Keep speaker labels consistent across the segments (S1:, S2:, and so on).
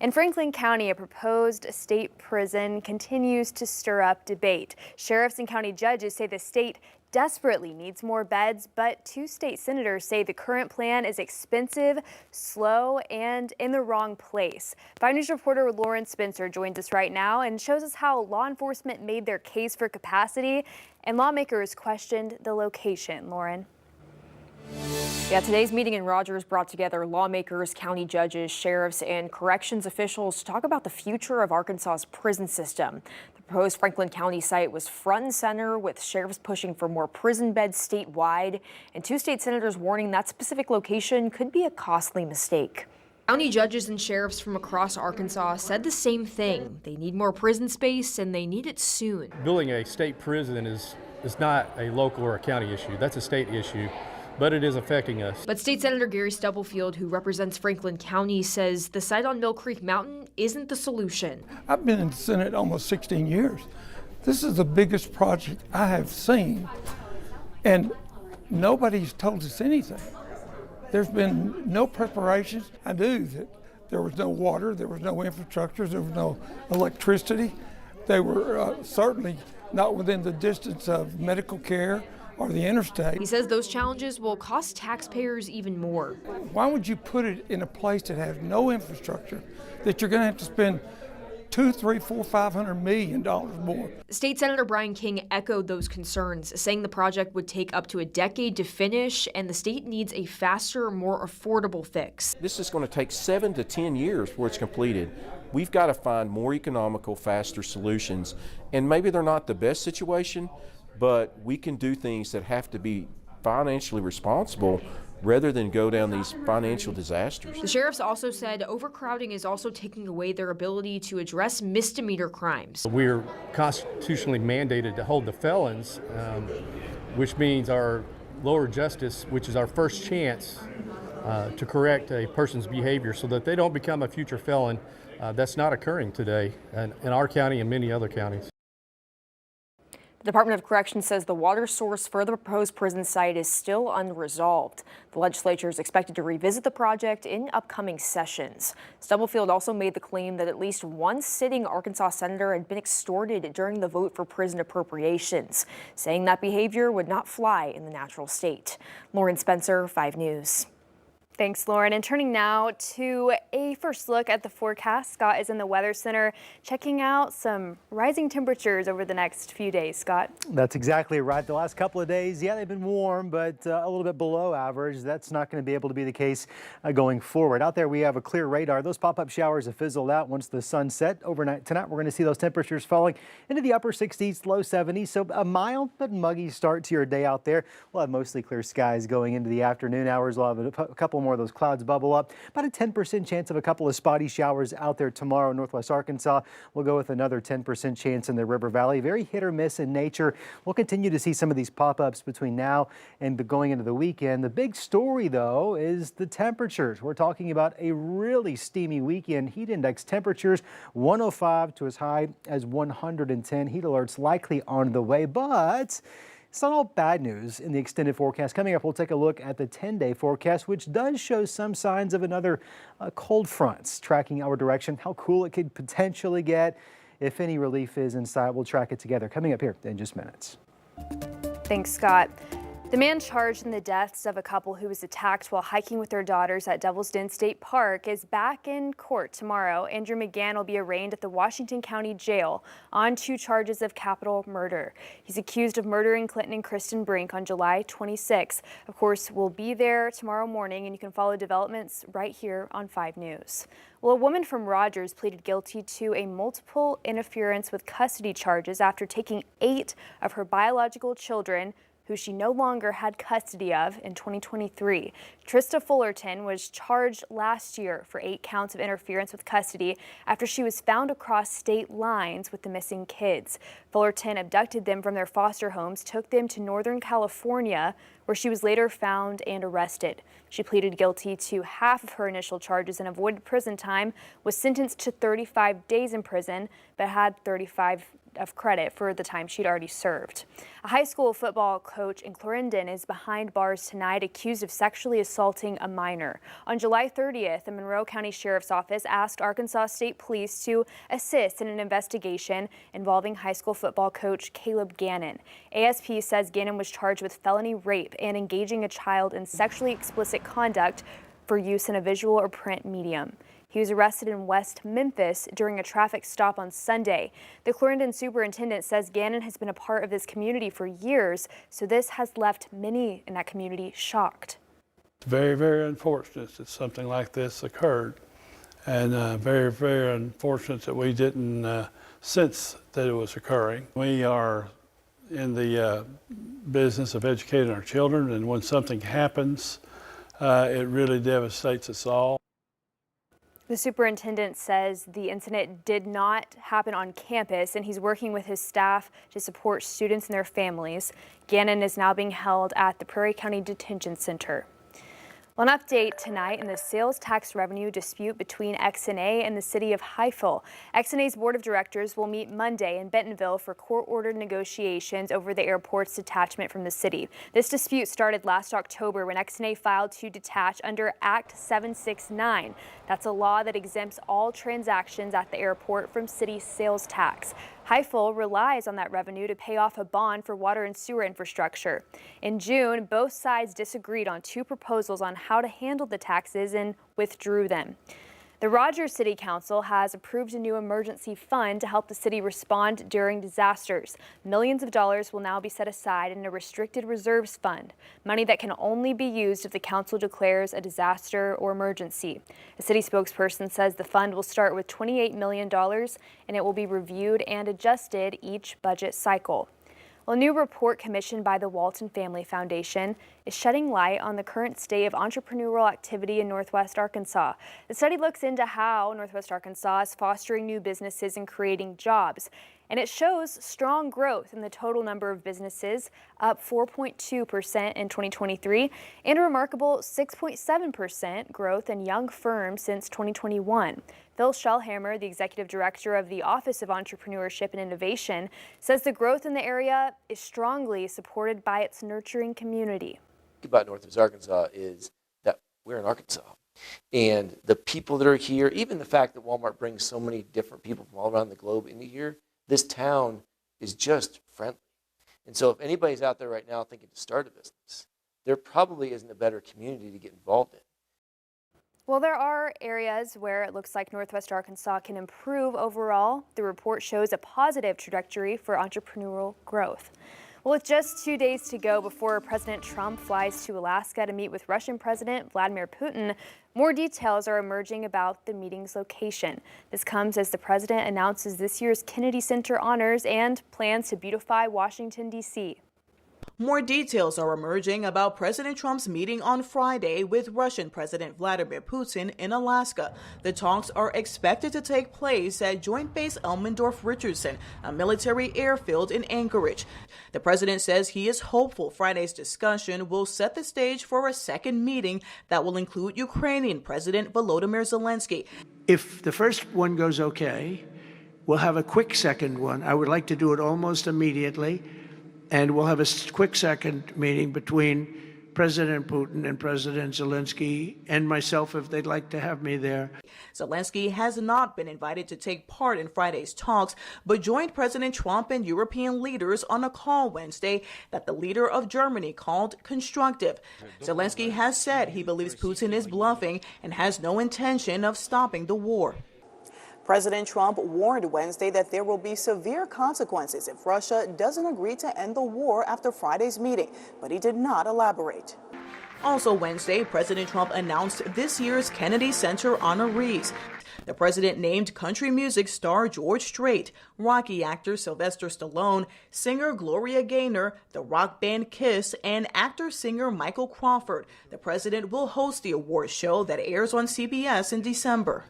S1: In Franklin County, a proposed state prison continues to stir up debate. Sheriffs and county judges say the state desperately needs more beds, but two state senators say the current plan is expensive, slow, and in the wrong place. 5 News reporter Lauren Spencer joins us right now and shows us how law enforcement made their case for capacity and lawmakers questioned the location. Lauren.
S2: Yeah, today's meeting in Rogers brought together lawmakers, county judges, sheriffs, and corrections officials to talk about the future of Arkansas's prison system. The proposed Franklin County site was front and center, with sheriffs pushing for more prison beds statewide, and two state senators warning that specific location could be a costly mistake. County judges and sheriffs from across Arkansas said the same thing. They need more prison space, and they need it soon.
S3: Building a state prison is not a local or a county issue. That's a state issue, but it is affecting us.
S2: But State Senator Gary Stubblefield, who represents Franklin County, says the site on Mill Creek Mountain isn't the solution.
S4: I've been in the Senate almost 16 years. This is the biggest project I have seen, and nobody's told us anything. There's been no preparations. I knew that there was no water, there was no infrastructure, there was no electricity. They were certainly not within the distance of medical care or the interstate.
S2: He says those challenges will cost taxpayers even more.
S4: Why would you put it in a place that has no infrastructure that you're going to have to spend $200, $300, $400, $500 million more?
S2: State Senator Brian King echoed those concerns, saying the project would take up to a decade to finish and the state needs a faster, more affordable fix.
S5: This is going to take 7 to 10 years before it's completed. We've got to find more economical, faster solutions, and maybe they're not the best situation, but we can do things that have to be financially responsible rather than go down these financial disasters.
S2: The sheriffs also said overcrowding is also taking away their ability to address misdemeanor crimes.
S3: We're constitutionally mandated to hold the felons, which means our lower justice, which is our first chance to correct a person's behavior so that they don't become a future felon. That's not occurring today in our county and many other counties.
S2: The Department of Corrections says the water source for the proposed prison site is still unresolved. The legislature is expected to revisit the project in upcoming sessions. Stubblefield also made the claim that at least one sitting Arkansas senator had been extorted during the vote for prison appropriations, saying that behavior would not fly in the natural state. Lauren Spencer, 5 News.
S1: Thanks, Lauren. And turning now to a first look at the forecast. Scott is in the Weather Center checking out some rising temperatures over the next few days. Scott?
S6: That's exactly right. The last couple of days, yeah, they've been warm, but a little bit below average. That's not going to be able to be the case going forward. Out there, we have a clear radar. Those pop-up showers have fizzled out once the sun set overnight. Tonight, we're going to see those temperatures falling into the upper 60s, low 70s. So a mild but muggy start to your day out there. We'll have mostly clear skies going into the afternoon hours. We'll have a couple more of those clouds bubble up. About a 10% chance of a couple of spotty showers out there tomorrow in northwest Arkansas. We'll go with another 10% chance in the River Valley. Very hit or miss in nature. We'll continue to see some of these pop-ups between now and going into the weekend. The big story, though, is the temperatures. We're talking about a really steamy weekend. Heat index temperatures 105 to as high as 110. Heat alerts likely on the way, but it's not all bad news in the extended forecast. Coming up, we'll take a look at the 10-day forecast, which does show some signs of another cold fronts tracking our direction. How cool it could potentially get. If any relief is in sight, we'll track it together. Coming up here in just minutes.
S1: Thanks, Scott. The man charged in the deaths of a couple who was attacked while hiking with their daughters at Devil's Den State Park is back in court tomorrow. Andrew McGann will be arraigned at the Washington County Jail on 2 charges of capital murder. He's accused of murdering Clinton and Kristen Brink on July 26. Of course, we'll be there tomorrow morning, and you can follow developments right here on 5 News. Well, a woman from Rogers pleaded guilty to a multiple interference with custody charges after taking 8 of her biological children who she no longer had custody of in 2023. Trista Fullerton was charged last year for 8 counts of interference with custody after she was found across state lines with the missing kids. Fullerton abducted them from their foster homes, took them to Northern California, where she was later found and arrested. She pleaded guilty to half of her initial charges and avoided prison time, was sentenced to 35 days in prison, but had 35 of credit for the time she'd already served. A high school football coach in Clarendon is behind bars tonight, accused of sexually assaulting a minor. On July 30th, the Monroe County Sheriff's Office asked Arkansas State Police to assist in an investigation involving high school football coach Caleb Gannon. ASP says Gannon was charged with felony rape and engaging a child in sexually explicit conduct for use in a visual or print medium. He was arrested in West Memphis during a traffic stop on Sunday. The Clarendon superintendent says Gannon has been a part of this community for years, so this has left many in that community shocked.
S7: It's very, very unfortunate that something like this occurred, and very, very unfortunate that we didn't sense that it was occurring. We are in the business of educating our children, and when something happens, it really devastates us all.
S1: The superintendent says the incident did not happen on campus, and he's working with his staff to support students and their families. Gannon is now being held at the Prairie County Detention Center. Well, an update tonight in the sales tax revenue dispute between XNA and the city of Highville. XNA's board of directors will meet Monday in Bentonville for court-ordered negotiations over the airport's detachment from the city. This dispute started last October when XNA filed to detach under Act 769. That's a law that exempts all transactions at the airport from city sales tax. Highville relies on that revenue to pay off a bond for water and sewer infrastructure. In June, both sides disagreed on two proposals on how to handle the taxes and withdrew them. The Rogers City Council has approved a new emergency fund to help the city respond during disasters. Millions of dollars will now be set aside in a restricted reserves fund, money that can only be used if the council declares a disaster or emergency. A city spokesperson says the fund will start with $28 million and it will be reviewed and adjusted each budget cycle. Well, a new report commissioned by the Walton Family Foundation is shedding light on the current state of entrepreneurial activity in Northwest Arkansas. The study looks into how Northwest Arkansas is fostering new businesses and creating jobs. And it shows strong growth in the total number of businesses, up 4.2% in 2023, and a remarkable 6.7% growth in young firms since 2021. Phil Shellhammer, the executive director of the Office of Entrepreneurship and Innovation, says the growth in the area is strongly supported by its nurturing community.
S8: About Northwest Arkansas is that we're in Arkansas, and the people that are here, even the fact that Walmart brings so many different people from all around the globe into here, this town is just friendly. And so if anybody's out there right now thinking to start a business, there probably isn't a better community to get involved in.
S1: Well, there are areas where it looks like Northwest Arkansas can improve overall. The report shows a positive trajectory for entrepreneurial growth. Well, with just 2 days to go before President Trump flies to Alaska to meet with Russian President Vladimir Putin, more details are emerging about the meeting's location. This comes as the president announces this year's Kennedy Center honors and plans to beautify Washington, D.C.
S9: More details are emerging about President Trump's meeting on Friday with Russian President Vladimir Putin in Alaska. The talks are expected to take place at Joint Base Elmendorf-Richardson, a military airfield in Anchorage. The president says he is hopeful Friday's discussion will set the stage for a second meeting that will include Ukrainian President Volodymyr Zelensky.
S10: If the first one goes okay, we'll have a quick second one. I would like to do it almost immediately. And we'll have a quick second meeting between President Putin and President Zelensky and myself if they'd like to have me there.
S9: Zelensky has not been invited to take part in Friday's talks, but joined President Trump and European leaders on a call Wednesday that the leader of Germany called constructive. Zelensky has said he believes Putin is bluffing and has no intention of stopping the war. President Trump warned Wednesday that there will be severe consequences if Russia doesn't agree to end the war after Friday's meeting, but he did not elaborate. Also Wednesday, President Trump announced this year's Kennedy Center honorees. The president named country music star George Strait, Rocky actor Sylvester Stallone, singer Gloria Gaynor, the rock band Kiss, and actor-singer Michael Crawford. The president will host the awards show that airs on CBS in December.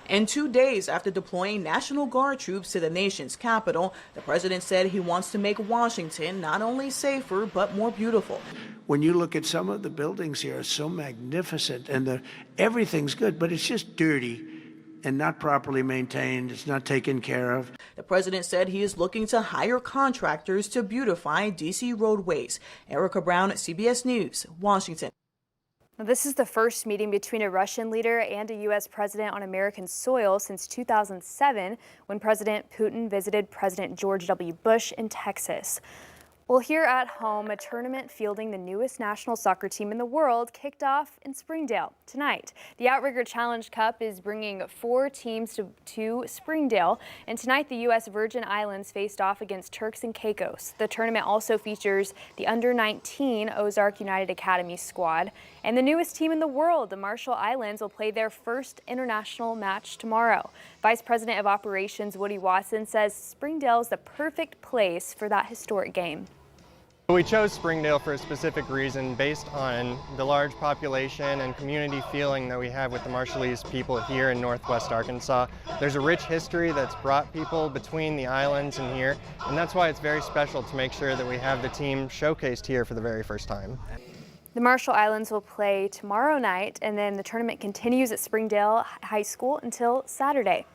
S9: And 2 days after deploying National Guard troops to the nation's capital, the president said he wants to make Washington not only safer, but more beautiful.
S10: When you look at some of the buildings here, it's so magnificent and everything's good, but it's just dirty. and not properly maintained. It's not taken care of.
S9: The president said he is looking to hire contractors to beautify D.C. roadways. Erica Brown, CBS News, Washington.
S1: Now, this is the first meeting between a Russian leader and a U.S. president on American soil since 2007, when President Putin visited President George W. Bush in Texas. Well, here at home, a tournament fielding the newest national soccer team in the world kicked off in Springdale tonight. The Outrigger Challenge Cup is bringing 4 teams to Springdale, and tonight the U.S. Virgin Islands faced off against Turks and Caicos. The tournament also features the Under-19 Ozark United Academy squad, and the newest team in the world, the Marshall Islands, will play their first international match tomorrow. Vice President of Operations Woody Watson says Springdale is the perfect place for that historic game.
S11: We chose Springdale for a specific reason based on the large population and community feeling that we have with the Marshallese people here in Northwest Arkansas. There's a rich history that's brought people between the islands and here, and that's why it's very special to make sure that we have the team showcased here for the very first time.
S1: The Marshall Islands will play tomorrow night, and then the tournament continues at Springdale High School until Saturday.